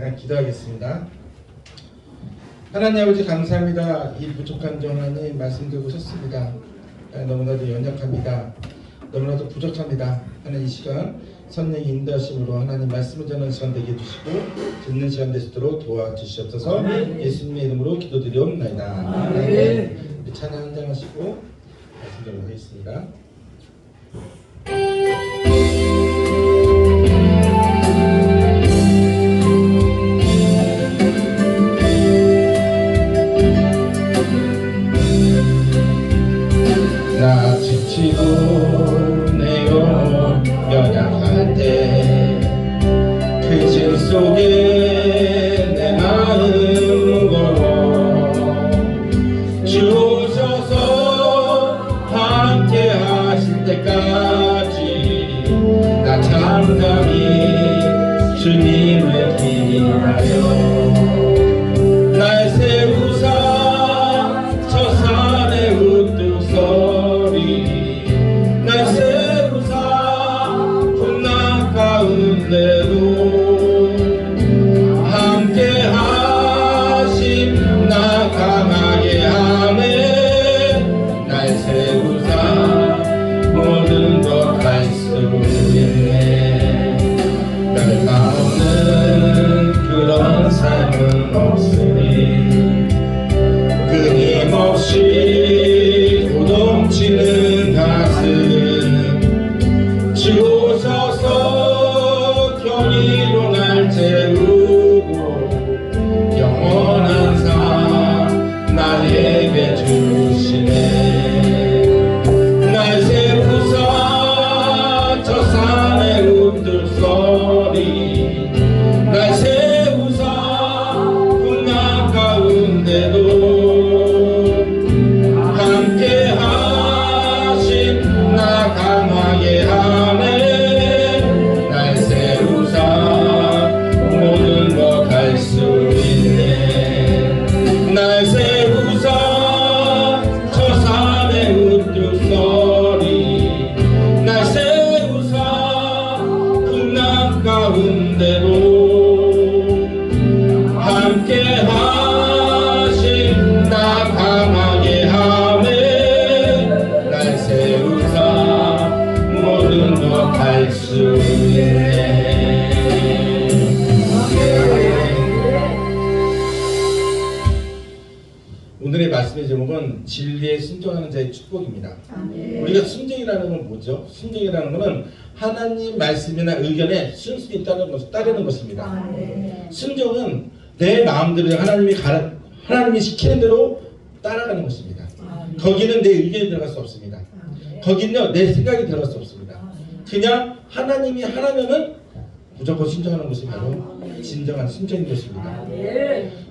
잠깐 기도하겠습니다. 하나님 아버지 감사합니다. 이 부족한 저 하나님 말씀 들고 섰습니다. 너무나도 연약합니다. 너무나도 부족합니다. 하나님 이 시간 성령의 인도하심으로 하나님 말씀을 전하는 시간 되게 해주시고 듣는 시간 되시도록 도와주시옵소서. 아멘. 예수님의 이름으로 기도드리옵나이다. 아멘. 우리 찬양 한 장 하시고 말씀 전하겠습니다. 나 지치고 내 영혼 연약할 때 그 짐 속에 내 마음 무거워 주셔서 함께 하실 때까지 나 잠잠히 주님을 기다려 날 세우사 저 산에 우뚝 서리 날 세우사 풍랑 가운데도 함께 하심 나 강하게 하네 날 세우사 모든 것 할 수 있네 별가 없는 그런 삶은 없으니 끊임없이 고동치는 가슴 주셔서 경이로 날 채우고 영원한 삶 나에게 주시네 날 세우사 저 산의 우뚝 서리 날 세우사 풍랑 가운데도 함께 하심 나 강하게 하네 날 세우사 모든 것 할 수 있네 날 세우사 저 산의 우뚝 서리 날 세우사 풍랑 가운데도 함께 하심 나 강하게 하네 날 세우사 모든 것 할 수 있네. 오늘의 말씀의 제목은 진리에 순종하는 자의 축복입니다. 우리가 순종이라는 건 뭐죠? 순종이라는 것은 하나님 말씀이나 의견에 순순히 따르는 것입니다. 순종은 내 마음대로 하나님이 시키는 대로 따라가는 것입니다. 거기는 내 의견이 들어갈 수 없습니다. 거기는요 내 생각이 들어갈 수 없습니다. 그냥 하나님이 하라면은 무조건 순종하는 것이 바로 진정한 순종인 것입니다.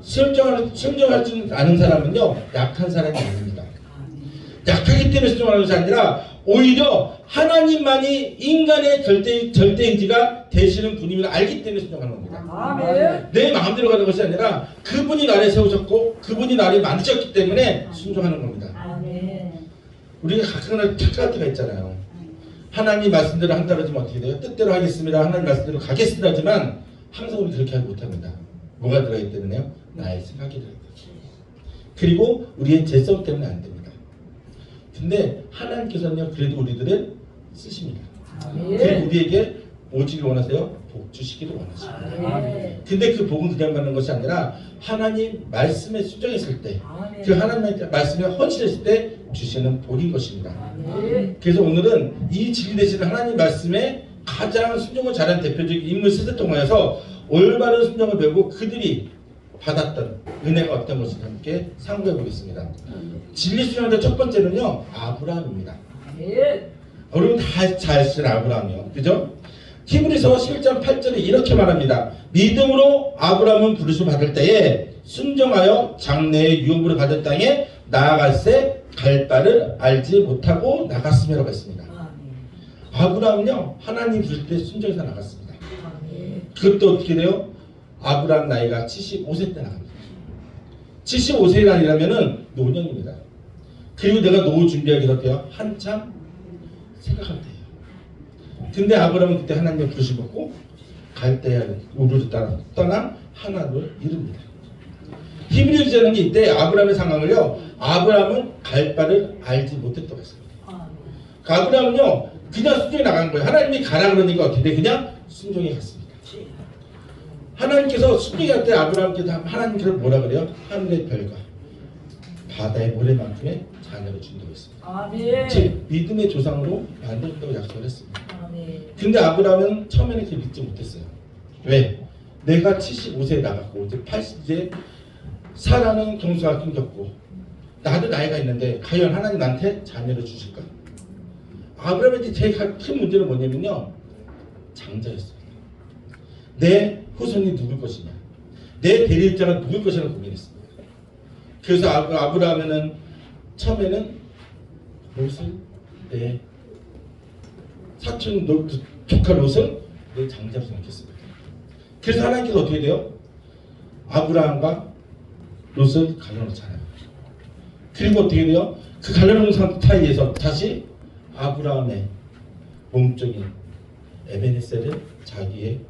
순종할 줄 아는 사람은요 약한 사람이 아닙니다. 약하기 때문에 순종하는 것이 아니라 오히려 하나님만이 인간의 절대인지가 되시는 분임을 알기 때문에 순종하는 겁니다. 내 마음대로 가는 것이 아니라 그분이 나를 세우셨고 그분이 나를 만드셨기 때문에 순종하는 겁니다. 우리가 가끔 착각할 때가 있잖아요. 하나님 말씀대로 한다고 하면 어떻게 돼요? 뜻대로 하겠습니다. 하나님 말씀대로 가겠습니다 하지만 항상 우리 그렇게 하지 못합니다. 뭐가 들어가기 때문에요? 나의 생각이 들어가기 때문에. 그리고 우리의 죄성 때문에 안 됩니다. 근데 하나님께서는요 그래도 우리들을 쓰십니다. 그리고 우리에게 오직을 원하세요? 복 주시기를 원하십니다. 근데 그 복은 그냥 받는 것이 아니라 하나님 말씀에 순종했을 때 그 하나님 말씀에 헌신했을 때 주시는 복인 것입니다. 그래서 오늘은 이 진리 되시는 하나님 말씀에 가장 순종을 잘한 대표적인 인물 셋을 통하여서 올바른 순종을 배우고 그들이 받았던 은혜가 어떤 것인지 함께 상고해 보겠습니다. 진리 순종의 첫 번째는요 아브라함입니다. 여러분 다 잘 쓴 아브라함이요, 그죠? 히브리서 11장 8절에 이렇게 말합니다. 믿음으로 아브라함은 부르심 받을 때에 순종하여 장래의 유업으로 받은 땅에 나아갈새 갈 바를 알지 못하고 나갔음이라고 했습니다. 아브라함은요 하나님 부를 때 순종해서 나갔습니다. 그것도 어떻게 돼요? 아브라함 나이가 75세 때 나갑니다. 75세라면은 노년입니다. 그리고 내가 노후 준비하기 위해서 한참 생각할 때예요. 근데 아브라함은 그때 하나님의 부르심을 받고 갈대아 우르를 떠나 하나님을 이룹니다. 히브리서라는 게 이때 아브라함의 상황을요. 아브라함은 갈 바를 알지 못했다고 했습니다. 그 아브라함은요. 그냥 순종해 나간 거예요. 하나님이 가라 그러니까 어떻게 돼? 그냥 순종해 갔습니다. 하나님께서 순종해 갈 때 아브라함께서 하나님께서 뭐라 그래요? 하늘의 별과 바다의 모래만큼의 자녀를 준다고 했습니다. 아멘. 즉 믿음의 조상으로 만들었다고 약속을 했습니다. 아멘. 근데 아브라함은 처음에는 그걸 믿지 못했어요. 왜? 내가 75세에 나갔고 이제 80세 사라는 경수가 끊겼고 나도 나이가 있는데 과연 하나님 나한테 자녀를 주실까? 아브라함의 제일 큰 문제는 뭐냐면요. 장자였습니다. 내 후손이 누굴 것이냐, 내 대리자가 누굴 것이냐를 고민했습니다. 그래서 아브라함은 처음에는 롯을 내 사촌 조카 롯을 내 장자로 생각했습니다. 그래서 하나님께서 어떻게 돼요? 아브라함과 롯을 갈라놓잖아요. 그리고 어떻게 돼요? 그 갈라놓은 사이에서 다시 아브라함의 몸적인 에베네셀을 자기의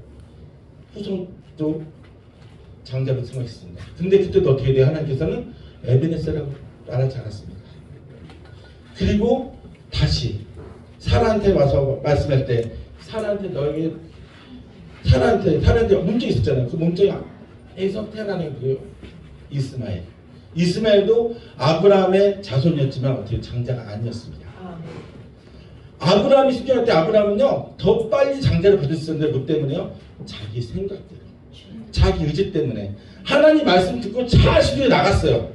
후손도 장자로 생각했습니다. 근데 그때도 어떻게 돼요? 하나님께서는 에베네셀을 알아지 않았습니다. 그리고 다시 사라한테 와서 말씀할 때 사라한테 너에게 사라한테 몸종이 있었잖아요. 그 몸종에서 태어나는 그 이스마엘도 아브라함의 자손이었지만 어떻게 장자가 아니었습니다. 아브라함이 순종할 때 아브라함은요 더 빨리 장자를 받을 수 있었는데 뭐 때문에요? 자기 생각대로, 자기 의지 때문에 하나님 말씀 듣고 잘 순종해 나갔어요.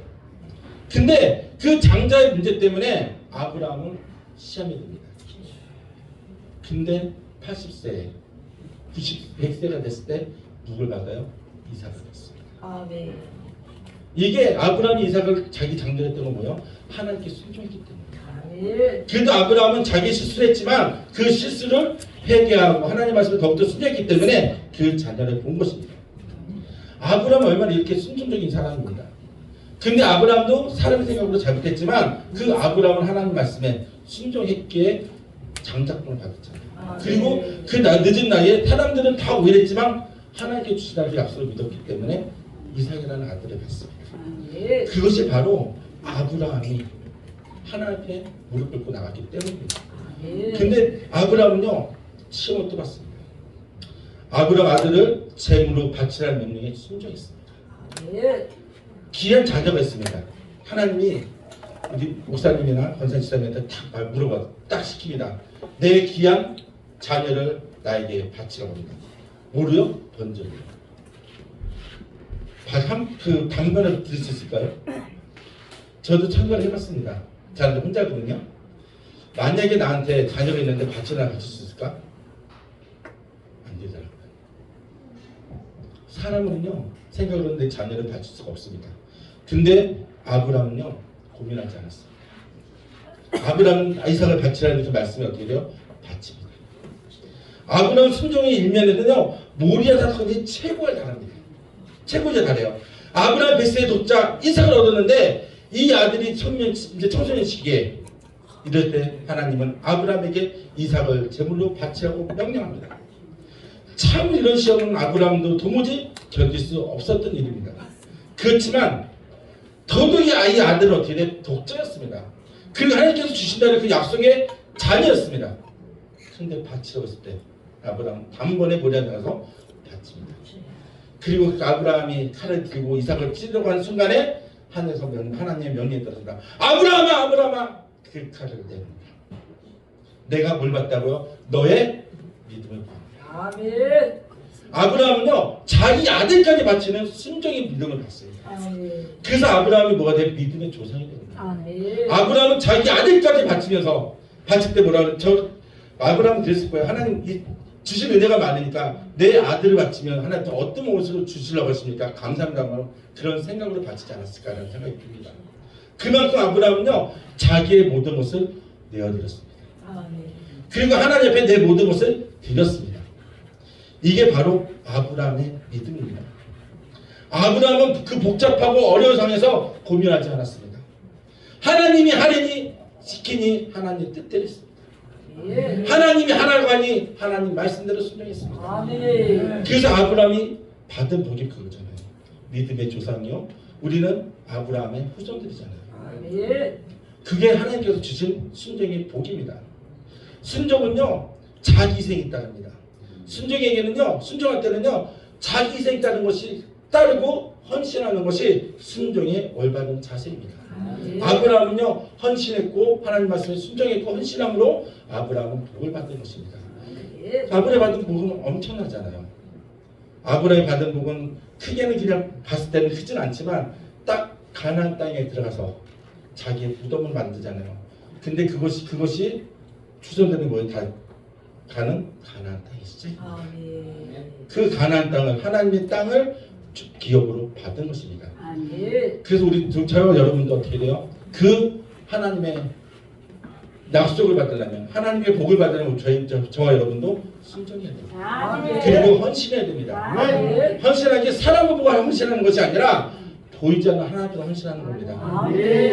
근데 그 장자의 문제 때문에 아브라함은 시험이 됩니다. 근데 80세, 100세가 됐을 때 누굴 받아요? 이삭을 받습니다. 아멘. 이게 아브라함이 이삭을 자기 장자했던 건 뭐예요? 하나님께 순종했기 때문에. 아멘. 그래도 아브라함은 자기 실수를 했지만 그 실수를 회개하고 하나님 말씀을 더욱더 순종했기 때문에 그 자녀를 본 것입니다. 아브라함은 얼마나 이렇게 순종적인 사람입니다. 근데 아브라함도 사람의 생각으로 잘못했지만 그 아브라함은 하나님 말씀에 순종했기에 장자권을 받았잖아요. 그리고 그 늦은 나이에 사람들은 다 오해했지만 하나님께 주시라는 약속을 믿었기 때문에 이삭이라는 아들을 받습니다. 그것이 바로 아브라함이 하나님 앞에 무릎 꿇고 나갔기 때문입니다. 근데 아브라함은요 시험을 또 받습니다. 아브라함 아들을 제물로 바치라는 명령에 순종했습니다. 귀한 자녀가 있습니다. 하나님이 우리 목사님이나 권사지사님한테 딱 물어봐 딱 시킵니다. 내 귀한 자녀를 나에게 바치라고 합니다. 뭐로요? 번제로요. 그 단번에 들을 수 있을까요? 저도 참가를 해봤습니다. 저는 혼자거든요. 만약에 나한테 자녀가 있는데 바치나 바칠 수 있을까? 안 되더라고요. 사람은요 생각으로는 내 자녀를 바칠 수가 없습니다. 근데 아브라함은요 고민하지 않았습니다. 아브라함은 이삭을 바치라는 그 말씀이 어떻게 돼요? 바칩니다. 아브라함 순종의 일면에는요 모리아 사건이 최고에 달합니다. 최고에 달해요. 아브라함 뱃속의 독자 이삭을 얻었는데 이 아들이 이제 청소년 시기에 이럴 때 하나님은 아브라함에게 이삭을 제물로 바치라고 명령합니다. 참 이런 시험은 아브라함도 도무지 견딜 수 없었던 일입니다. 그렇지만 더더욱 이 아들은 어떻게 돼? 독자였습니다. 그리고 하나님께서 주신다는 그 약속의 자녀였습니다. 근데 바치라고 했을 때 아브라함 단번에 모리아 나가서 바칩니다. 그리고 그 아브라함이 칼을 들고 이삭을 찌르려고 하는 순간에 하늘에서 하나님의 명령이 떨어집니다. 아브라함아 그 칼을 내립니다. 내가 뭘 받다고요? 너의 믿음을 받습니다. 아멘. 아브라함은요 자기 아들까지 바치는 순종의 믿음을 받습니다. 아멘. 그래서 아브라함이 뭐가 돼? 믿음의 조상이 됩니다. 아멘. 아브라함은 자기 아들까지 바치면서 바칠 때 뭐라 그래? 아브라함은 그랬을 거예요. 하나님 주신 은혜가 많으니까 내 아들을 바치면 하나님 어떤 모습으로 주시려고 하십니까? 감사합니다. 그런 생각으로 바치지 않았을까라는 생각이 듭니다. 그만큼 아브라함은요 자기의 모든 것을 내어드렸습니다. 아멘. 그리고 하나님 앞에 내 모든 것을 드렸습니다. 이게 바로 아브라함의 믿음입니다. 아브라함은 그 복잡하고 어려운 상황에서 고민하지 않았습니다. 하나님이 하리니 시키니 하나님의 뜻대로 했습니다. 하나님이 하라고 하니 하나님 말씀대로 순종했습니다. 그래서 아브라함이 받은 복이 그거잖아요. 믿음의 조상이요. 우리는 아브라함의 후손들이잖아요. 그게 하나님께서 주신 순종의 복입니다. 순종은요, 자기 희생이 있다는 겁니다. 순종에게는요, 순종할 때는요, 자기 희생이 있다는 것이 따르고 헌신하는 것이 순종의 올바른 자세입니다. 아브라함은요, 헌신했고 하나님 말씀에 순종했고 헌신함으로 아브라함은 복을 받은 것입니다. 아브라함이 받은 복은 엄청나잖아요. 아브라함이 받은 복은 크게는 그냥 봤을 때는 크진 않지만 딱 가나안 땅에 들어가서 자기의 무덤을 만들잖아요. 근데 그것이 추정되는 거예요. 다 가는 가나안 땅이시죠. 그 가나안 땅을 하나님의 땅을 기업으로 받은 것입니다. 그래서 저와 여러분도 어떻게 돼요? 그 하나님의 약속을 받으려면 하나님의 복을 받으려면 저와 여러분도 순종해야 됩니다. 그리고 헌신해야 됩니다. 헌신하는 게 사람을 보고 헌신하는 것이 아니라 보이지 않는 하나님께 헌신하는 겁니다.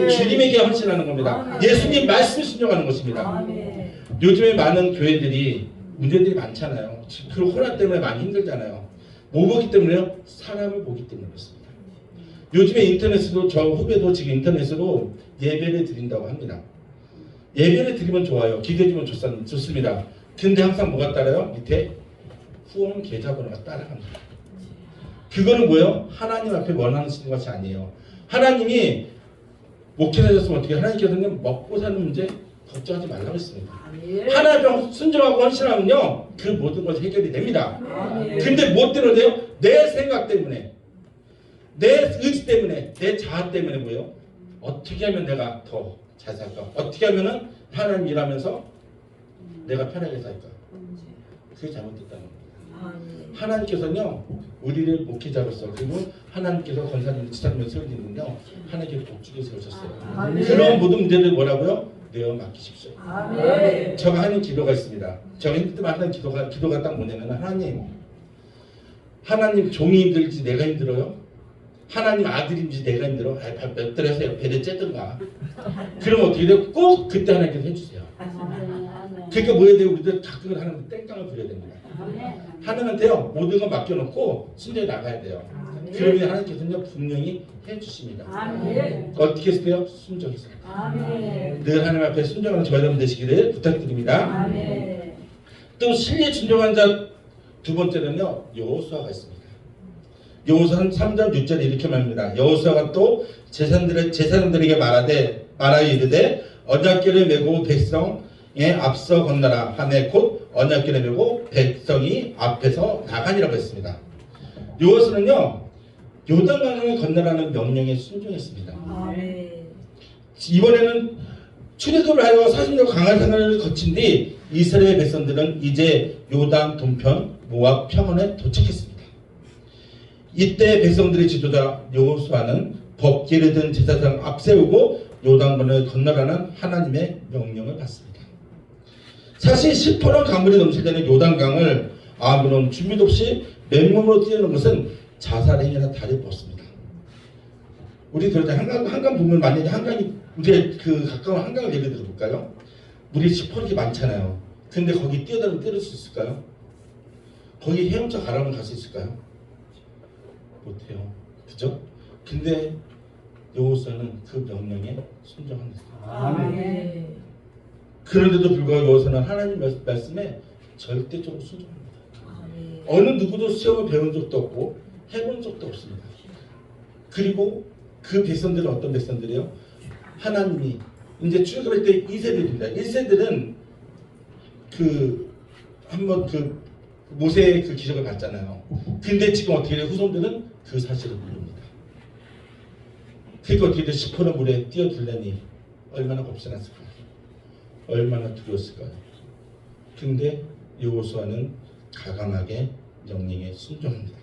주님에게 헌신하는 겁니다. 예수님 말씀을 순종하는 것입니다. 요즘에 많은 교회들이 문제들이 많잖아요. 그 코로나 때문에 많이 힘들잖아요. 뭐 보기 때문에요? 사람을 보기 때문에 그렇습니다. 요즘에 인터넷으로 저 후배도 지금 인터넷으로 예배를 드린다고 합니다. 예배를 드리면 좋아요. 기대주면 좋습니다. 근데 항상 뭐가 따라요? 밑에 후원 계좌번호가 따라갑니다. 그거는 뭐예요? 하나님 앞에 원하시는 것이 아니에요. 하나님이 목회자셨으면 어떻게 하나님께서는 먹고 사는 문제 걱정하지 말라고 했습니다. 하나님 순종하고 헌신하면요 그 모든 것이 해결이 됩니다. 근데 뭐 때문에 돼요? 내 생각 때문에, 내 의지 때문에, 내 자아 때문에 뭐예요? 어떻게 하면 내가 더 잘 살까? 어떻게 하면은 하나님 일하면서 내가 편하게 살까? 그게 잘못됐다는 겁니다. 하나님께서는요 우리를 목회자로서 그리고 하나님께서 권사님, 지사님을 세우시는군요 하나님께서 복주게 세우셨어요. 그런 모든 문제들 뭐라고요? 내어 맡기십시오. 제가 하는 기도가 있습니다. 제가 힘들 때마다 하는 기도가 딱 뭐냐면 하나님 종이 힘들지 내가 힘들어요? 하나님 아들인지 내가 힘들어? 몇 달 해서 배를 째든가. 그럼 어떻게 돼요? 꼭 그때 하나님께서 해주세요. 그러니까 뭐 해야 돼요? 우리들 가끔은 하나님 땡깡을 부려야 됩니다. 하나님한테요 모든 거 맡겨놓고 순전히 나가야 돼요. 그러면 하나님께서는 분명히 해주십니다. 어떻게 했어요? 순종해서. 늘 하나님 앞에 순종하는 저희 여러분 되시기를 부탁드립니다. 또 신뢰 순종한 자 두 번째는요 여호수아가 있습니다. 여호수아 3절 6절에 이렇게 말합니다. 여호수아가 또 제사장들에게 말하여 이르되 언약궤를 메고 백성에 앞서 건너라 하매 곧 언약궤를 메고 백성이 앞에서 나가니라고 했습니다. 여호수아는요 요단강을 건너라는 명령에 순종했습니다. 이번에는 출애굽을 하여 40년 강한 생활을 거친 뒤 이스라엘 백성들은 이제 요단 동편 모압 평원에 도착했습니다. 이때 백성들의 지도자 여호수아는 법궤를 든 제사장 앞세우고 요단강을 건너라는 하나님의 명령을 받습니다. 사실 시퍼런 강물이 넘칠 때는 요단강을 아무런 준비도 없이 맨몸으로 뛰어는 것은 자살행위나 다를 바 없습니다. 우리 그럴 때 한강 보면 만약에 한강이 우리 그 가까운 한강을 예를 들어 볼까요? 물이 시퍼렇게 많잖아요. 근데 거기 뛰어들면 뛰어들 수 있을까요? 거기 헤엄쳐 가라면 갈 수 있을까요? 못해요. 그죠? 근데 여호수아는 그 명령에 순종합니다. 그런데도 불구하고 여호수아는 하나님 말씀에 절대적으로 순종합니다. 어느 누구도 시험을 배운 적도 없고 해본 적도 없습니다. 그리고 그 백성들은 어떤 백성들이에요? 하나님이 이제 출애굽할 때 2세들입니다. 1세들은 한번 모세의 그 기적을 봤잖아요. 근데 지금 어떻게 돼요? 후손들은 그 사실을 모릅니다. 그러니까 어떻게 돼요? 시퍼런 물에 뛰어들려니 얼마나 겁스났을까요? 얼마나 두려웠을까요? 근데 여호수아는 가감하게 명령에 순종합니다.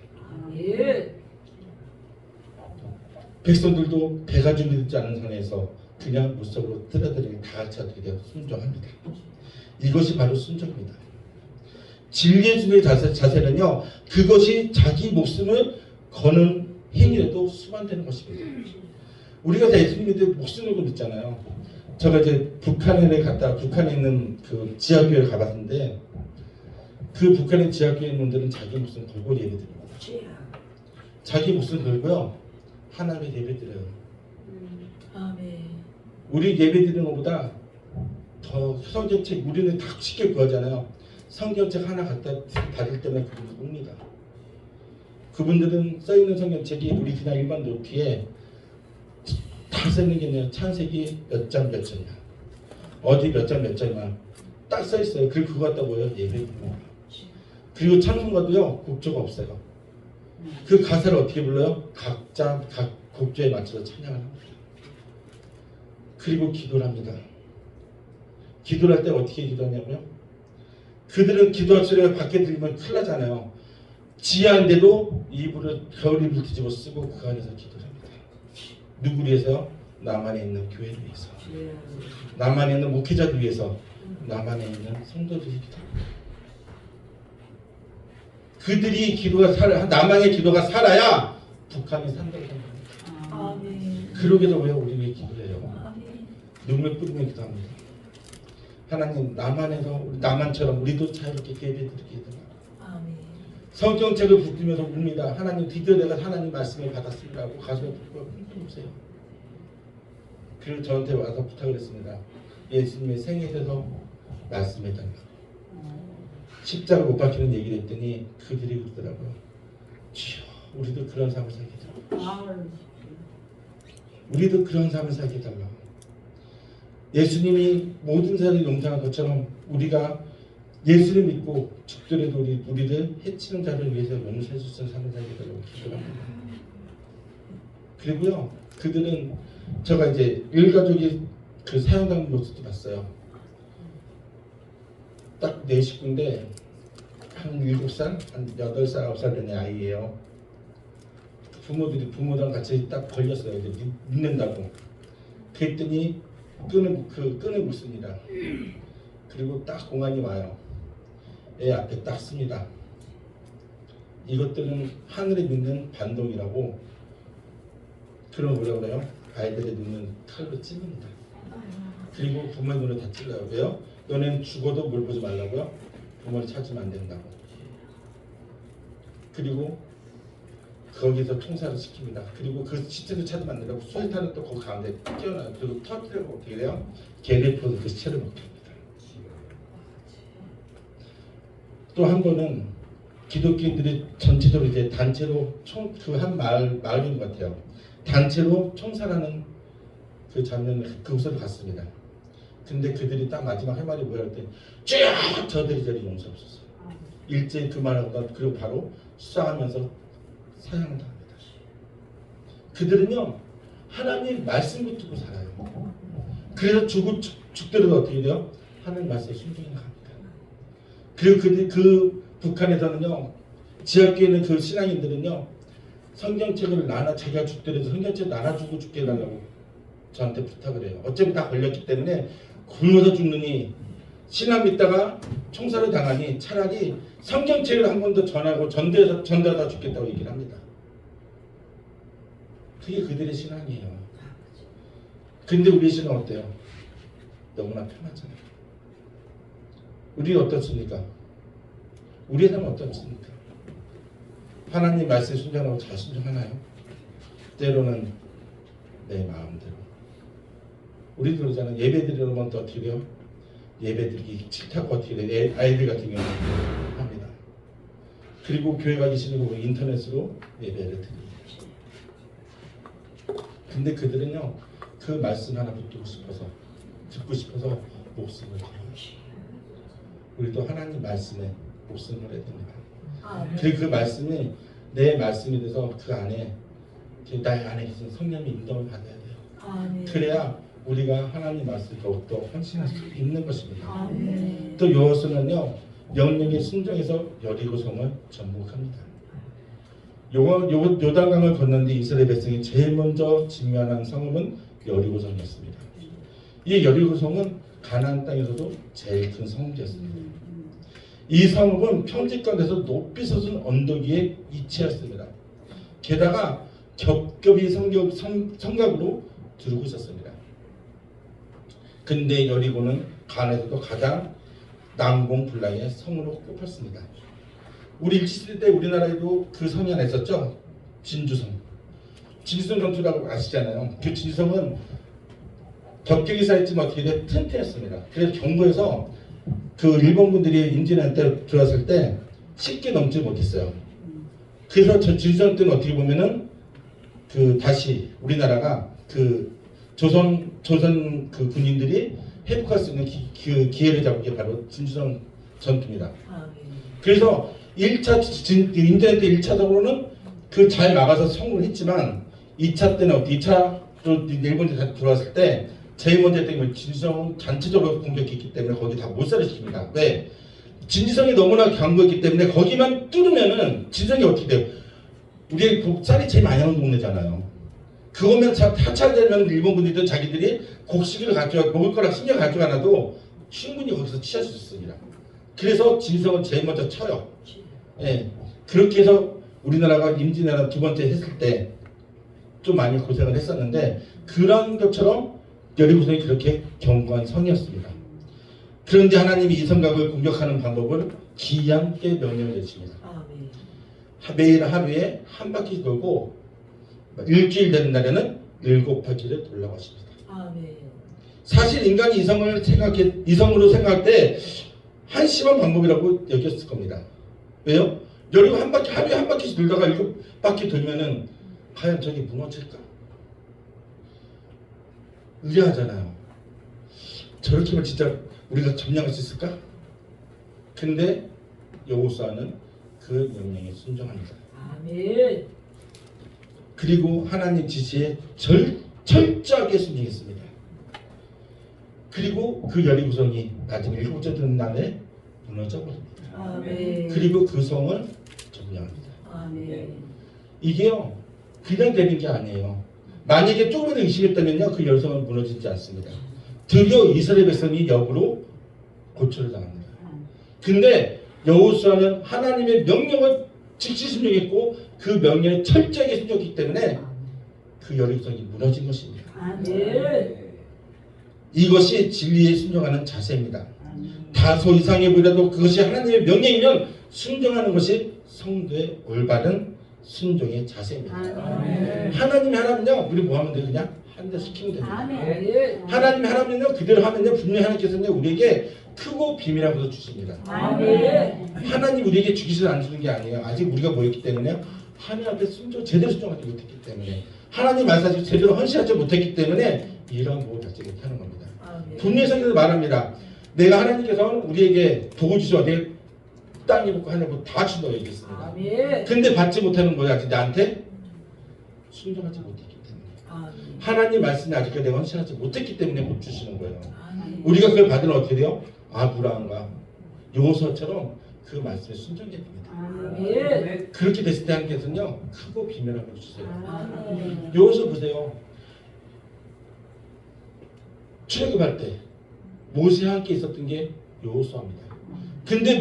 백성들도 배가 준비되지 않은 상황에서 그냥 물속으로 뛰어들이니 다 같이 어떻게 돼요? 순종합니다. 이것이 바로 순종입니다. 진리의 중의 자세는요 그것이 자기 목숨을 거는 행위라도 수반되는 것입니다. 우리가 다 예수님에 대해 목숨을 걸고 믿잖아요. 제가 이제 북한에 있는 그 지하교회를 가봤는데 그 북한의 지하교회 놈들은 자기 목숨 걸고 예배드립니다. 자기 목숨 걸고요 하나님의 예배드려요. 아멘. 우리 예배드리는 것보다 더 성경책 우리는 다 쉽게 구하잖아요. 성경책 하나 갖다 받을 때만 그분들 옵니다. 그분들은 써있는 성경책이 우리 그냥 일반 노트에 다 써있는 게 아니라 창세기 몇 장 몇 절이야. 어디 몇 장 몇 절만 딱 써있어요. 그리고 그거 갖다 뭐예요? 예배드립니다. 그리고 찬송가도요 곡조가 없어요. 그 가사를 어떻게 불러요? 각자 각 곡조에 맞춰서 찬양을 합니다. 그리고 기도를 합니다. 기도를 할 때 어떻게 기도하냐고요? 그들은 기도할 소리가 밖에 들리면 큰일 나잖아요. 지하인데도 겨울 이불을 뒤집어 쓰고 그 안에서 기도를 합니다. 누구 위해서요? 남한에 있는 교회를 위해서, 남한에 있는 목회자들 위해서, 남한에 있는 성도들을 기도합니다. 그들이 남한의 기도가 살아야 북한이 산다고 생각합니다. 아멘. 그러기도 왜 우리 왜 기도해요? 아멘. 눈물 뿌리며 기도합니다. 하나님 남한에서 남한처럼 우리도 자유롭게 예배드리게 해달라. 아멘. 성경책을 붙들면서 웁니다. 하나님 드디어 내가 하나님 말씀을 받았습니다 하고 가슴에 붙고 보세요. 그리고 저한테 와서 부탁을 했습니다. 예수님의 생일에서 말씀해달라. 십자가 못 박히는 얘기를 했더니 그들이 그러더라고요. 주여 우리도 그런 삶을 살게 해달라. 우리도 그런 삶을 살게 해달라. 예수님이 모든 사람을 용서한 것처럼 우리가 예수를 믿고 죽더라도 우리를 해치는 자를 위해서 용서해 주시는 삶을 살게 해달라고 기도합니다. 그리고요 그들은 제가 이제 일가족이 그 사형당한 모습도 봤어요. 딱 내 식구인데 한 7살, 한 8살, 9살 된 아이예요. 부모랑 같이 딱 걸렸어요. 이제 믿는다고. 그랬더니 끈을 묶습니다. 그리고 딱 공안이 와요. 애 앞에 딱 씁니다. 이것들은 하늘에 믿는 반동이라고. 그럼 뭐라고 그래요? 아이들의 눈은 칼로 찌릅니다. 그리고 부모의 눈을 다 찔러요. 왜요? 너네는 죽어도 뭘 보지 말라고요? 부모를 찾으면 안 된다고. 그리고 거기서 총살을 시킵니다. 그리고 그 시체를 찾으면 안 된다고 수류탄을 또 거기 가운데 끼워놔요. 그리고 터뜨리고 어떻게 돼요? 개대포도 그 시체를 먹게 합니다. 또 한 번은 기독교인들이 전체적으로 이제 단체로 그 한 마을인 것 같아요. 단체로 총살하는 그 장면을 그곳으로 갔습니다. 근데 그들이 딱 마지막 할 말이 뭐야 했더니 쭉 저들이 용서 없었어요. 일제히 그 말하고 그리고 바로 수상하면서 사형을 당합니다. 그들은요 하나님 말씀 붙들고 살아요. 그래서 죽더라도 어떻게 돼요? 하나님 말씀에 순종해 나갑니다. 그리고 그 북한에서는요 지역에 있는 그 신앙인들은요 성경책을 자기가 죽더라도 성경책을 나눠주고 죽게 해달라고 저한테 부탁을 해요. 어차피 다 걸렸기 때문에 굶어서 죽느니 신앙 믿다가 총살을 당하니 차라리 성경책을 한 번 더 전하고 전달하다 죽겠다고 얘기를 합니다. 그게 그들의 신앙이에요. 근데 우리 신앙 어때요? 너무나 편하잖아요. 우리 어떻습니까? 우리의 삶은 어떻습니까? 하나님 말씀에 순종하고 잘 순종하나요? 때로는 내 마음대로. 우리도 그러잖아요. 예배 드리려면 또 어떻게 돼요? 예배 드리기 싫다고 어떻게 돼요? 아이들 같은 경우는 합니다. 그리고 교회 가기 싫고 인터넷으로 예배를 드립니다. 근데 그들은요 그 말씀 하나 듣고 싶어서 목숨을 걸어요. 우리도 하나님 말씀에 목숨을 해야 됩니다. 그리고 그 말씀이 내 말씀이 돼서 그 안에 나의 안에 계신 성령의 인도를 받아야 돼요. 그래야 우리가 하나님 말씀을 더욱더 헌신할 수 있는 것입니다. 또 여호수아는요 명령에 순종해서 여리고성을 정복합니다. 요단강을 건넌 뒤 이스라엘 백성이 제일 먼저 직면한 성읍은 여리고성이었습니다. 이 여리고성은 가나안 땅에서도 제일 큰 성읍이었습니다. 이 성읍은 평지가운데서 높이 솟은 언덕 위에 위치했습니다. 게다가 겹겹이 성곽으로 두르고 있었습니다. 근데 여리고는 가나안에서도 가장 난공불락의 성으로 꼽혔습니다. 우리 일치시대 때 우리나라에도 그 성이 하나 있었죠. 진주성. 진주성 전투라고 아시잖아요. 그 진주성은 격격이 쌓였지만 어떻게 돼? 튼튼했습니다. 그래서 경부에서 그 일본군들이 임진왜란 때 들어왔을 때 쉽게 넘지 못했어요. 그래서 저 진주성 때는 어떻게 보면은 그 다시 우리나라가 그 조선 그 군인들이 회복할 수 있는 기회를 잡은 게 바로 진주성 전투입니다. 그래서 1차 임진왜란 때 1차적으로는 그 잘 막아서 성공을 했지만 2차 때는 어떻게 2차로 일본이 들어왔을 때 제일 먼저 했던 게 진주성은 전체적으로 공격했기 때문에 거기 다 몰살을 시킵니다. 왜? 진주성이 너무나 강고했기 때문에 거기만 뚫으면은 진주성이 어떻게 돼요? 우리 쌀이 제일 많이 나오는 동네잖아요. 그거면 타차되면 일본 군인들은 자기들이 곡식을 가져가 먹을 거랑 신경 가져가 놔도 충분히 거기서 취할 수 있습니다. 그래서 진주성은 제일 먼저 쳐요. 예. 그렇게 해서 우리나라가 임진왜란 두 번째 했을 때 좀 많이 고생을 했었는데 그런 것처럼 여리고성이 그렇게 견고한 성이었습니다. 그런데 하나님이 이 성곽을 공격하는 방법을 기이하게 명령을 내십니다. 매일 하루에 한 바퀴 돌고 일주일 되는 날에는 7바퀴를 돌라고 하십니다. 사실 인간이 이성으로 생각할 때 한심한 방법이라고 여겼을 겁니다. 왜요? 여리고 하루에 한 바퀴씩 돌다가 7바퀴 돌면은 과연 저기 무너질까? 의아하잖아요. 저렇게 하면 진짜 우리가 점령할 수 있을까? 근데 여호수아는 그 명령에 순종합니다. 아멘. 그리고 하나님 지시에 철저하게 순종했습니다. 그리고 그 여리고성이 나중에 7째 되는 날에 무너져 버립니다. 아멘. 그리고 그 성을 점령합니다. 아멘. 이게요 그냥 되는 게 아니에요. 만약에 조금만 의심했다면요 그 열성은 무너지지 않습니다. 드디어 이스라엘 백성이 역으로 고초를 당합니다. 근데 여호수아는 하나님의 명령을 즉시 순종했고 그 명령에 철저하게 순종했기 때문에 그 여리고성이 무너진 것입니다. 아멘. 이것이 진리에 순종하는 자세입니다. 다소 이상해 보이라도 그것이 하나님의 명령이면 순종하는 것이 성도의 올바른 순종의 자세입니다. 아멘. 하나님이 하나면요 우리 뭐 하면 돼? 그냥 한 대 시키면 됩니다. 아멘. 하나님이 하나면요 그대로 하면요 분명히 하나님께서는 우리에게 크고 비밀한 것을 주십니다. 아멘. 하나님 우리에게 주기를 안 주는 게 아니에요. 아직 우리가 뭐였기 때문에요? 하나님 앞에 제대로 순종하지 못했기 때문에 하나님 말씀 제대로 헌신하지 못했기 때문에 이러한 복을 받지 못하는 겁니다. 분명히 성경에서 말합니다. 내가 하나님께서는 우리에게 복을 주셔 내 땅이 먹고 하늘 먹고 다 준다고 얘기했습니다. 아멘. 근데 받지 못하는 거야. 아직 나한테 순종하지 못했기 때문에. 아멘. 하나님 말씀이 아직까지 내가 헌신하지 못했기 때문에 못 주시는 거예요. 아멘. 우리가 그걸 받으면 어떻게 돼요? 아브라함과 요호수아처럼 그 말씀에 순종해야 됩니다. 아멘. 그렇게 됐을 때 하나님께서는요 크고 비밀한 걸 주세요. 아멘. 요호수아 보세요. 출애굽할 때 모세와 함께 있었던 게 여호수아입니다. 근데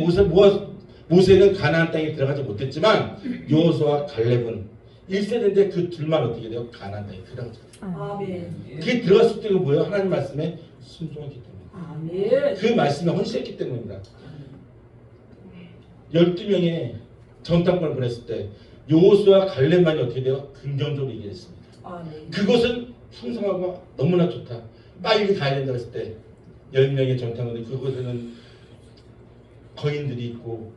모세는 가나안 땅에 들어가지 못했지만 여호수아와 갈렙은 1세대인데 그 둘만 어떻게 돼요? 가나안 땅에 들어가죠. 아멘. 그게 들어갔을 때가 뭐예요? 하나님 말씀에 순종했기 때문에. 아멘. 그 말씀에 헌신했기 때문입니다. 12명의 전당권을 보냈을 때 여호수아와 갈렙만이 어떻게 돼요? 긍정적으로 얘기했습니다. 아멘. 그것은 풍성하고 너무나 좋다. 빨리 가야 된다고 했을 때 10명의 전당원들 그곳에는 거인들이 있고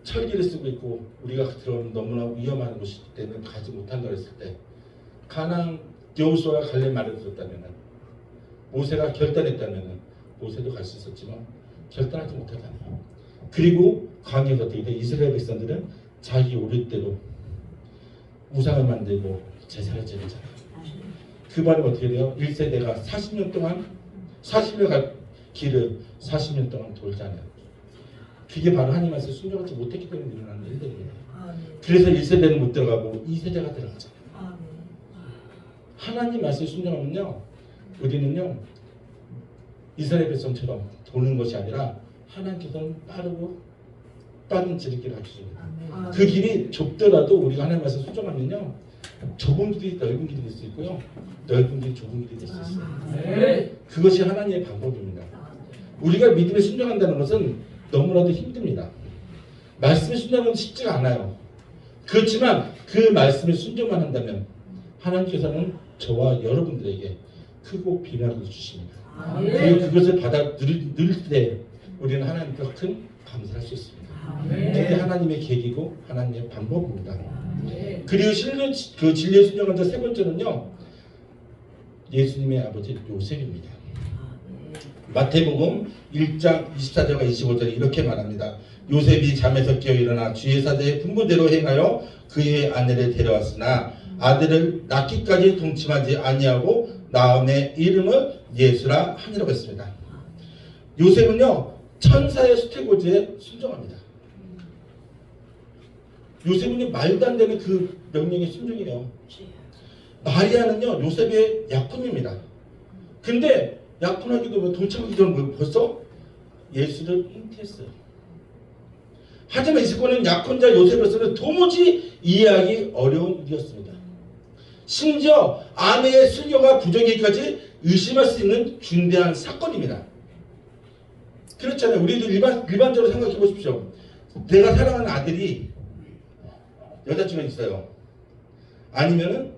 철기를 쓰고 있고 우리가 들어오면 너무나 위험한 곳이기 때문에 가지 못한다고 했을 때 가나안 여호수아가 갈렙 말을 들었다면 모세가 결단했다면 모세도 갈 수 있었지만 결단하지 못하다니. 그리고 광야에서 어떻게 돼? 이스라엘 백성들은 자기 오랫대로 우상을 만들고 제사를 지내잖아요. 그 말은 어떻게 돼요? 1세대가 40년 동안 40년 갈 길을 40년 동안 돌잖아요. 그게 바로 하나님 말씀에 순종하지 못했기 때문에 일어나는 일들입니다. 아멘. 그래서 1세대는 못 들어가고 2세대가 들어가잖아요. 아멘. 하나님 말씀에 순종하면요 우리는요 이스라엘 백성처럼 도는 것이 아니라 하나님께서는 빠른 지름길을 가주십니다. 아멘. 그 길이 좁더라도 우리가 하나님 말씀에 순종하면요 좁은 길이 넓은 길이 될 수 있고요. 넓은 길이 좁은 길이 될 수 있어요. 네. 그것이 하나님의 방법입니다. 우리가 믿음에 순종한다는 것은 너무나도 힘듭니다. 말씀에 순종하는 건 쉽지가 않아요. 그렇지만 그 말씀에 순종만 한다면 하나님께서는 저와 여러분들에게 크고 비밀을 주십니다. 그리고 그것을 받아 누릴 때 우리는 하나님께 큰 감사할 수 있습니다. 그게 하나님의 계기고 하나님의 방법입니다. 그리고 그 진리에 순종한 자 세 번째는요, 예수님의 아버지 요셉입니다. 마태복음 1장 24절과 25절에 이렇게 말합니다. 요셉이 잠에서 깨어 일어나 주의 사자의 분부대로 행하여 그의 아내를 데려왔으나 아들을 낳기까지 동침하지 아니하고 나음의 이름을 예수라 하니라고 했습니다. 요셉은요, 천사의 수태고지에 순종합니다. 요셉은 말도 안 되는 그 명령에 순종해요. 마리아는요, 요셉의 약혼입니다. 근데 약혼하기도 동참하기 전에 벌써 예수를 잉태했어요. 하지만 이 사건은 약혼자 요셉으로서는 도무지 이해하기 어려운 일이었습니다. 심지어 아내의 순교가 부정이기까지 의심할 수 있는 중대한 사건입니다. 그렇잖아요. 우리도 일반적으로 생각해 보십시오. 내가 사랑하는 아들이 여자친구가 있어요. 아니면은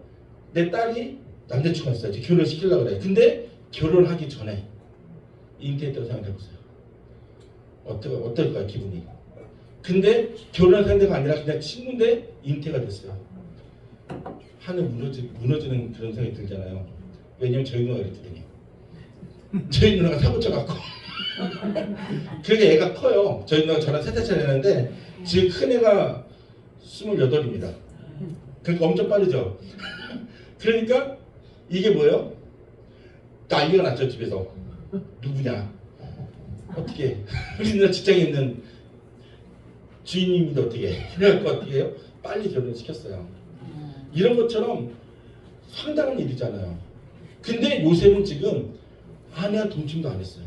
내 딸이 남자친구가 있어요. 결혼을 시키려고 그래요. 근데 결혼하기 전에 잉태했다고 생각해 보세요. 어떨까요, 기분이? 근데 결혼한 상대가 아니라 그냥 친구인데 잉태가 됐어요. 하늘 무너지는 그런 생각이 들잖아요. 왜냐면 저희 누나가 이랬거든요. 저희 누나가 사고 쳐갖고 그게 애가 커요. 저희 누나가 저랑 3살 차이 나는데 지금 큰 애가 28입니다. 그러니까 엄청 빠르죠. 그러니까 이게 뭐예요? 난리가 났죠, 집에서. 누구냐? 어떻게? 우리 누나 직장에 있는 주인님인데 어떻게? 그래갖고 어떻게 해요? 빨리 결혼을 시켰어요. 이런 것처럼 상당한 일이잖아요. 근데 요셉은 지금 아내와 동침도 안 했어요.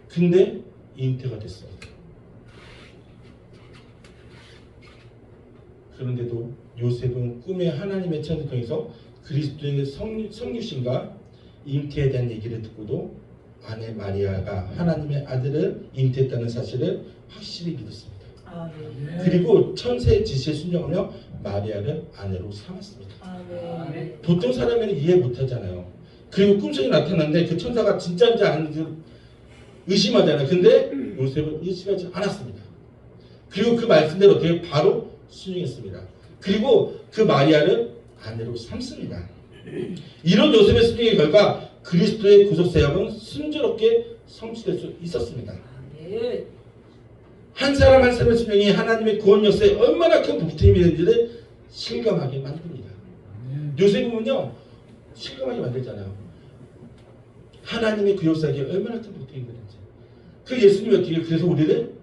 근데 잉태가 됐어요. 그런데도 요셉은 꿈에 하나님의 천사 통해서 그리스도의 성육신과 잉태에 대한 얘기를 듣고도 아내 마리아가 하나님의 아들을 잉태했다는 사실을 확실히 믿었습니다. 그리고 천사의 지시에 순종하며 마리아를 아내로 삼았습니다. 보통 사람은 이해 못하잖아요. 그리고 꿈속에 나타났는데 그 천사가 진짜인지 아닌지 의심하잖아요. 근데 요셉은 의심하지 않았습니다. 그리고 그 말씀대로 어떻게 바로 순종했습니다. 그리고 그 마리아를 아내로 삼습니다. 이런 요셉의 순종의 결과 그리스도의 구속 사역은 순조롭게 성취될 수 있었습니다. 한 사람 한 사람의 순종이 하나님의 구원 역사에 얼마나 큰 복팀이 되는지를 실감하게 만듭니다. 요셉은요, 실감하게 만들잖아요. 하나님의 그 역사에 얼마나 큰 복팀이 되는지. 그 예수님이 어떻게 그래서 우리를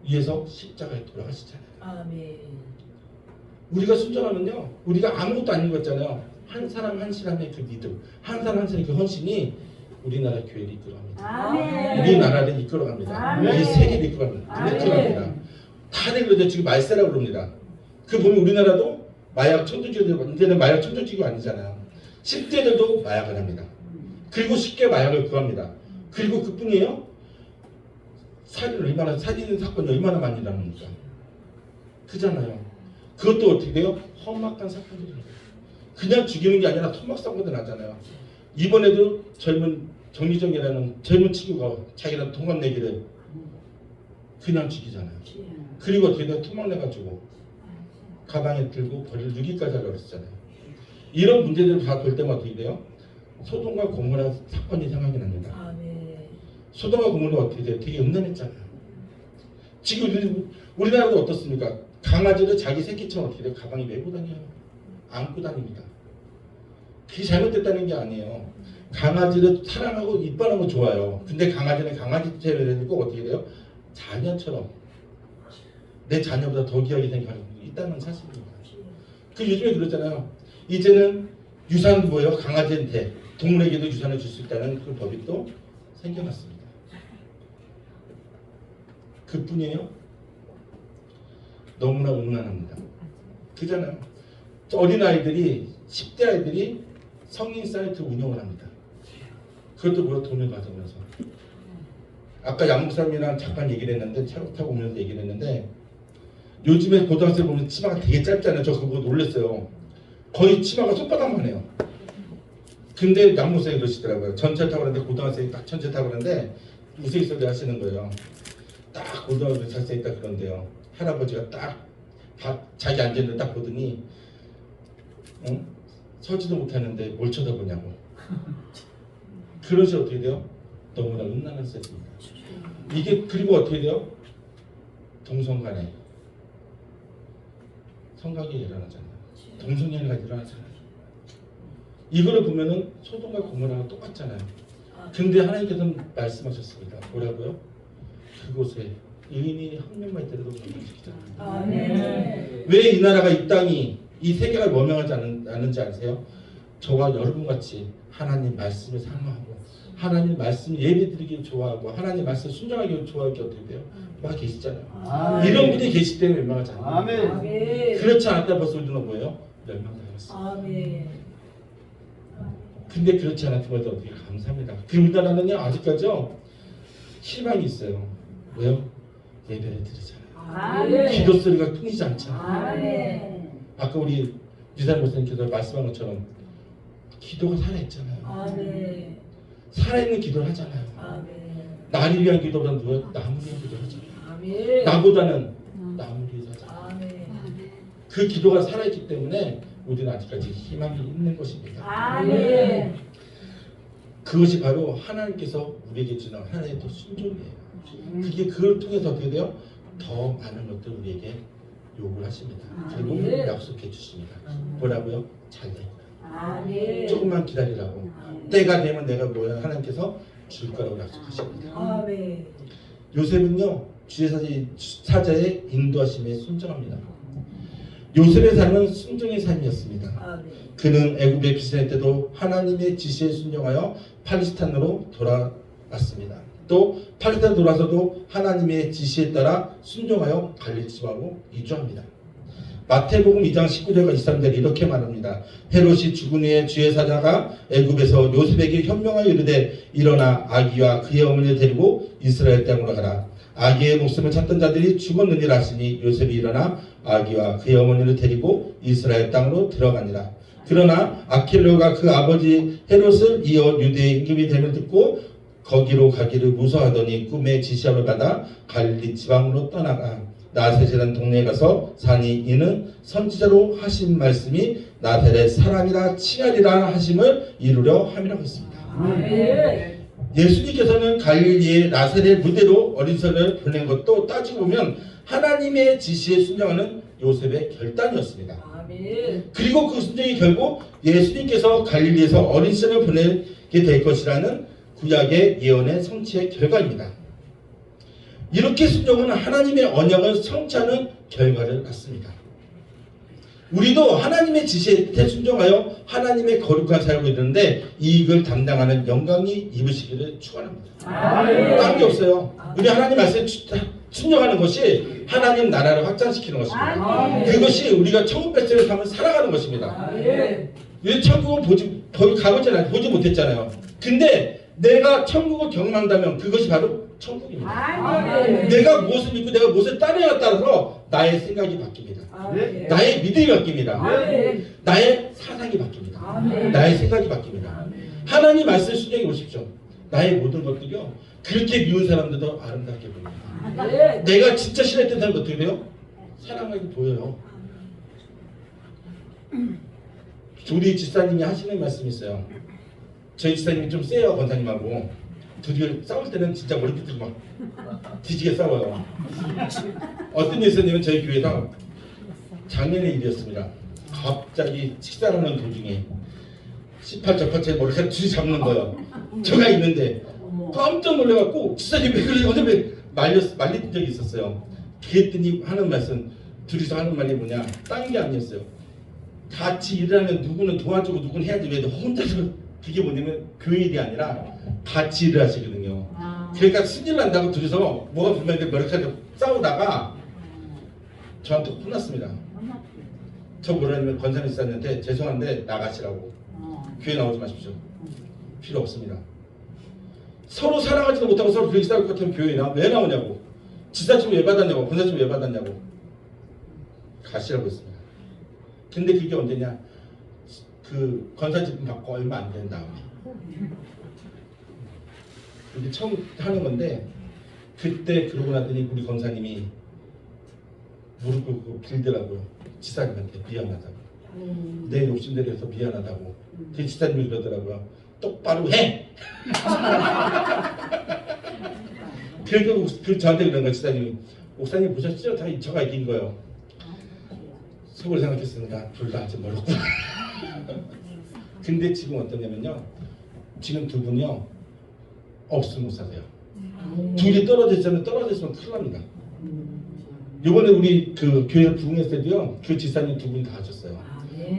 위해서 십자가에 돌아가시잖아요. 우리가 순종하면요, 우리가 아무것도 아닌 것 같잖아요. 한 사람 한 사람의 그 믿음, 한 사람 한 사람의 그 헌신이 우리나라 교회를 이끌어갑니다. 우리나라를 이끌어갑니다. 이 세계를 이끌어갑니다. 다들 그러죠. 지금 말세라고 그럽니다. 그 보면 우리나라도 마약 천조지기도 이제는 마약 천조지기가 아니잖아요. 10대들도 마약을 합니다. 그리고 쉽게 마약을 구합니다. 그리고 그뿐이에요. 살인 사건이 얼마나 많이 일어납니까? 그잖아요. 그것도 어떻게 돼요? 험악한 사건들이에요. 그냥 죽이는 게 아니라 토막 사건도 나잖아요. 이번에도 젊은 정리정이라는 젊은 친구가 자기랑 동갑 내기를 그냥 죽이잖아요. 그리고 어떻게 돼요? 토막 내가지고 가방에 들고 벌을 6일까지 하려고 그랬잖아요. 이런 문제들을 다 볼 때마다 어떻게 돼요? 소돔과 고모라 사건이 생각이 납니다. 소돔과 고모라 어떻게 돼요? 되게 음란했잖아요. 지금 우리나라도 어떻습니까? 강아지를 자기 새끼처럼 어떻게 돼요? 가방에 메고 다녀요. 안고 다닙니다. 그게 잘못됐다는 게 아니에요. 강아지를 사랑하고 이뻐하는 거 좋아요. 근데 강아지는 강아지처럼 꼭 어떻게 돼요? 자녀처럼 내 자녀보다 더 귀하게 생각하는 게 있다는 사실입니다. 그 요즘에 그러잖아요. 이제는 유산 뭐예요? 강아지한테 동물에게도 유산을 줄 수 있다는 그 법이 또 생겨났습니다. 그뿐이에요? 너무나 음란합니다. 그잖아요. 어린아이들이 10대 아이들이 성인 사이트 운영을 합니다. 그것도 뭐 돈을 받으면서. 아까 양목사님이랑 잠깐 얘기를 했는데 차 타고 오면서 얘기를 했는데 요즘에 고등학생 보면 치마가 되게 짧잖아요. 저 그거 놀랐어요. 거의 치마가 손바닥만 해요. 근데 양목사님이 그러시더라고요. 전철 타고 그러는데 고등학생이 딱 전철 타고 그러는데 우스갯소리 하시는 거예요. 딱 고등학생 잘생 있다 그런데요. 할아버지가 딱 자기 앉아있는데 딱 보더니 서지도 못하는데 뭘 쳐다보냐고. 그러시 어떻게 돼요? 너무나 음란한 세트입니다. 이게 그리고 어떻게 돼요? 동성간에 성관계 일어나잖아요. 동성애가 일어나잖아요. 이거를 보면은 소돔과 고모라가 똑같잖아요. 근데 하나님께서는 말씀하셨습니다. 뭐라고요? 그곳에 의인이 한 명만 있더라도 아멘. 왜 이 나라가 이 땅이 이 세계가 원명하지 않은지 아세요? 저와 여러분 같이 하나님 말씀을 사모하고 하나님 말씀 예배드리기 좋아하고 하나님 말씀 순종하기 좋아하기 어떻게 돼요? 와 계시잖아요. 아멘. 이런 분이 계시 때문에 멸망하지 않아요. 아멘. 아멘. 그렇지 않았다 벌써 우리는 뭐예요? 멸망당했어요. 아멘. 근데 그렇지 않았던 것도 어떻게 감사합니다. 그 우리나라는요 아직까지요 희망이 있어요. 왜요? 예배를 드리잖아요. 아멘. 기도 소리가 끊이지 않잖아요. 아멘. 아까 우리 유산 목사님께서 말씀한 것처럼 기도가 살아있잖아요. 아멘. 살아있는 기도를 하잖아요. 아멘. 나를 위한 기도보다는 누구예요? 남을 위한 기도를 하잖아요. 아멘. 나보다는 남을 위해서 하잖아요. 아멘. 그 기도가 살아있기 때문에 우리는 아직까지 희망이 있는 것입니다. 아멘. 그것이 바로 하나님께서 우리에게 주는 하나님의 또 순종이에요. 그게 그걸 통해서 어떻게 돼요? 더 많은 것들을 우리에게 요구를 하십니다. 그리고 아멘. 약속해 주십니다. 뭐라고요? 잘 될 거야. 아멘. 조금만 기다리라고. 때가 되면 내가 뭐야 하나님께서 줄 거라고 약속하십니다. 아멘. 요셉은요 주의 사자의 인도하심에 순종합니다. 요셉의 삶은 순종의 삶이었습니다. 아멘. 그는 애굽에 빚을 때도 하나님의 지시에 순종하여 팔레스타인으로 돌아왔습니다. 또 팔레스타인 돌아서도 하나님의 지시에 따라 순종하여 갈릴리 지방으로 이주합니다. 마태복음 2장 19절과 23절에 이렇게 말합니다. 헤롯이 죽은 후에 주의 사자가 애굽에서 요셉에게 현명하여 이르되 일어나 아기와 그의 어머니를 데리고 이스라엘 땅으로 가라. 아기의 목숨을 찾던 자들이 죽었느니라 하시니 요셉이 일어나 아기와 그의 어머니를 데리고 이스라엘 땅으로 들어가니라. 그러나 아킬레오가 그 아버지 헤롯을 이어 유대에 임금이 됨을 듣고 거기로 가기를 무서워하더니 꿈에 지시함을 받아 갈릴리 지방으로 떠나가 나사렛이라는 동네에 가서 사니 이는 선지자로 하신 말씀이 나사렛 사람이라 칭하리라 하심을 이루려 함이라고 했습니다. 아멘. 예수님께서는 갈릴리의 나사렛 무대로 어린 손을 보낸 것도 따지고 보면 하나님의 지시에 순종하는 요셉의 결단이었습니다. 아멘. 그리고 그 순종이 결국 예수님께서 갈릴리에서 어린 손을 보내게 될 것이라는 구약의 예언의 성취의 결과입니다. 이렇게 순종은 하나님의 언약을 성취하는 결과를 낳습니다. 우리도 하나님의 지시에 순종하여 하나님의 거룩한 삶을 이루는데 이익을 담당하는 영광이 입으시기를 축원합니다. 아멘. 딴 게 없어요. 우리 하나님 말씀에 순종하는 것이 하나님 나라를 확장시키는 것입니다. 아멘. 그것이 우리가 천국 백성을 삶을 살아가는 것입니다. 아멘. 왜 천국은 거기 가보잖아요. 보지 못했잖아요. 근데 내가 천국을 경험한다면 그것이 바로 천국입니다. 아멘. 내가 무엇을 믿고 내가 무엇을 따르냐에 따라서 나의 생각이 바뀝니다. 아멘. 나의 믿음이 바뀝니다. 아멘. 나의 사상이 바뀝니다. 아멘. 나의 생각이 바뀝니다. 하나님 말씀을 순종해 보십시오. 나의 모든 것들이요 그렇게 미운 사람들도 아름답게 보입니다. 아멘. 내가 진짜 싫어했던 사람은 어떻게 돼요? 사랑하게 보여요. 우리 집사님이 하시는 말씀이 있어요. 저희 집사님이 좀 세요. 권사님하고 둘이 싸울 때는 진짜 머리 빗들고 막 뒤지게 싸워요. 어떤 일이 있었냐면 저희 교회에서 작년의 일이었습니다. 갑자기 식사를 하는 도중에 18절 퍼째 머리카락 둘이 잡는 거예요. 저가 있는데 깜짝 놀래갖고 집사님 왜 그러세요? 어제 말린 적이 있었어요. 그랬더니 하는 말씀 둘이서 하는 말이 뭐냐 딴 게 아니었어요. 같이 일하면 누구는 도와주고 누구는 해야지 왜 혼자서 그게 뭐냐면 교회 일이 아니라 같이 일을 하시거든요. 그러니까 승질 난다고 둘이서 뭐가 분명한데 머리카락 싸우다가 저한테 혼났습니다. 저 뭐라냐면 권사님 지사님한테 죄송한데 나가시라고. 교회 나오지 마십시오. 필요 없습니다. 서로 사랑하지도 못하고 서로 그렇게 싸울 것 같으면 교회에 왜 나오냐고. 지사님 왜 받았냐고. 권사님 왜 받았냐고. 가시라고 했습니다. 근데 그게 언제냐. 그 권사직분 받고 얼마 안 된 다음에. 이게 처음 하는 건데 그때 그러고 나더니 우리 권사님이 무릎 꿇고 빌더라고요. 지사님한테 미안하다고. 내 욕심대로 해서 미안하다고. 그 지사님이 그러더라고요. 똑바로 해! 그리고 저한테 그런 거 지사님이 목사님 보셨죠? 다 저가 이긴 거예요. 속으로 생각했습니다. 둘 다 아직 멀었구나. 근데 지금 어떠냐면요. 지금 두 분이요. 없으면 못 사세요. 둘이 떨어졌으면 큰일 납니다. 이번에 우리 그 교회 부흥했을 때도요. 그 지사님 두 분이 다 하셨어요.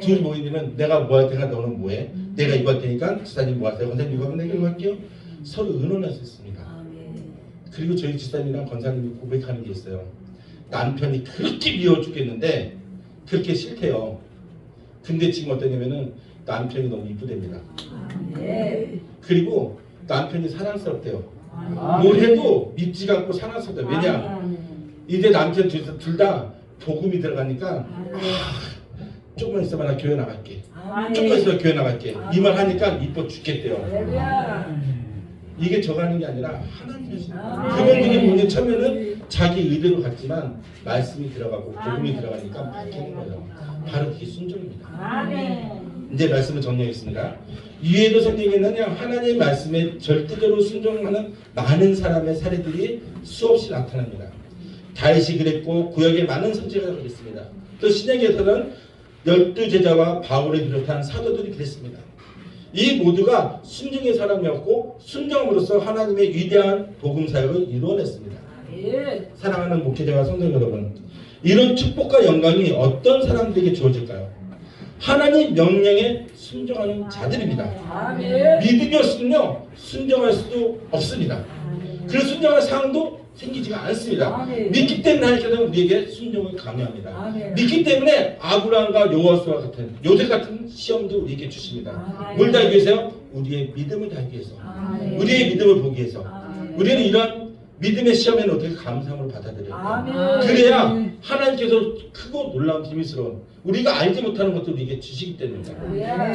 둘이 모이면 내가 뭐 할 테니까 너는 뭐 해? 내가 이거 할 테니까 지사님 뭐 하세요? 권사님 이거 하면 내가 이거 할게요. 서로 의논할 수 있습니다. 그리고 저희 지사님이랑 권사님이 고백하는 게 있어요. 남편이 그렇게 미워 죽겠는데 그렇게 싫대요. 근데 지금 어떠냐면은 남편이 너무 이쁘답니다. 그리고 남편이 사랑스럽대요. 뭘 해도 믿지가 않고 사랑스럽대요. 왜냐? 이제 남편 둘 다 복음이 들어가니까 조금만 있어봐 나 교회 나갈게. 조금만 있어봐 교회 나갈게. 이 말 하니까 이뻐 죽겠대요. 이게 저가 하는 게 아니라 하나님이십니다. 그분이 뭐냐 처음에는 자기 의대로 갔지만 말씀이 들어가고 복음이 들어가니까 바뀌는 거예요. 바로 그게 순종입니다. 이제 말씀을 정리하겠습니다. 이에도 성경에는 하나님의 말씀에 절대적으로 순종하는 많은 사람의 사례들이 수없이 나타납니다. 다윗이 그랬고 구약의 많은 선지자가 그랬습니다. 또 신약에서는 12제자와 바울을 비롯한 사도들이 그랬습니다. 이 모두가 순종의 사람이었고 순종으로서 하나님의 위대한 복음 사역을 이루어냈습니다. 사랑하는 목회자와 성도 여러분, 이런 축복과 영광이 어떤 사람들에게 주어질까요? 하나님 명령에 순종하는 자들입니다. 믿음이 없으면요 순종할 수도 없습니다. 그 순종할 상황도 생기지가 않습니다. 믿기 때문에 하나님께서는 우리에게 순종을 강요합니다. 믿기 때문에 아브라함과 여호수아 같은 요셉 같은 시험도 우리에게 주십니다. 뭘 달기 위해서요? 우리의 믿음을 달기 위해서. 우리의 믿음을 보기 위해서. 우리는 이런 믿음의 시험에는 어떻게 감사함으로 받아들여야 돼요. 그래야 하나님께서 크고 놀라운 비밀스러운 우리가 알지 못하는 것도 우리에게 주시기 때문입니다.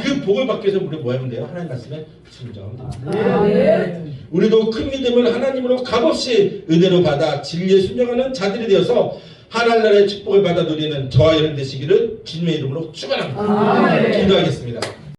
그 복을 받기 위해서 우리가 뭐 하면 돼요? 하나님 말씀에 순종하면 됩니다. 우리도 큰 믿음을 하나님으로 값없이 은혜로 받아 진리에 순종하는 자들이 되어서 하나님 나라의 축복을 받아 누리는 저와 여러분 되시기를 주님의 이름으로 축원합니다. 기도하겠습니다.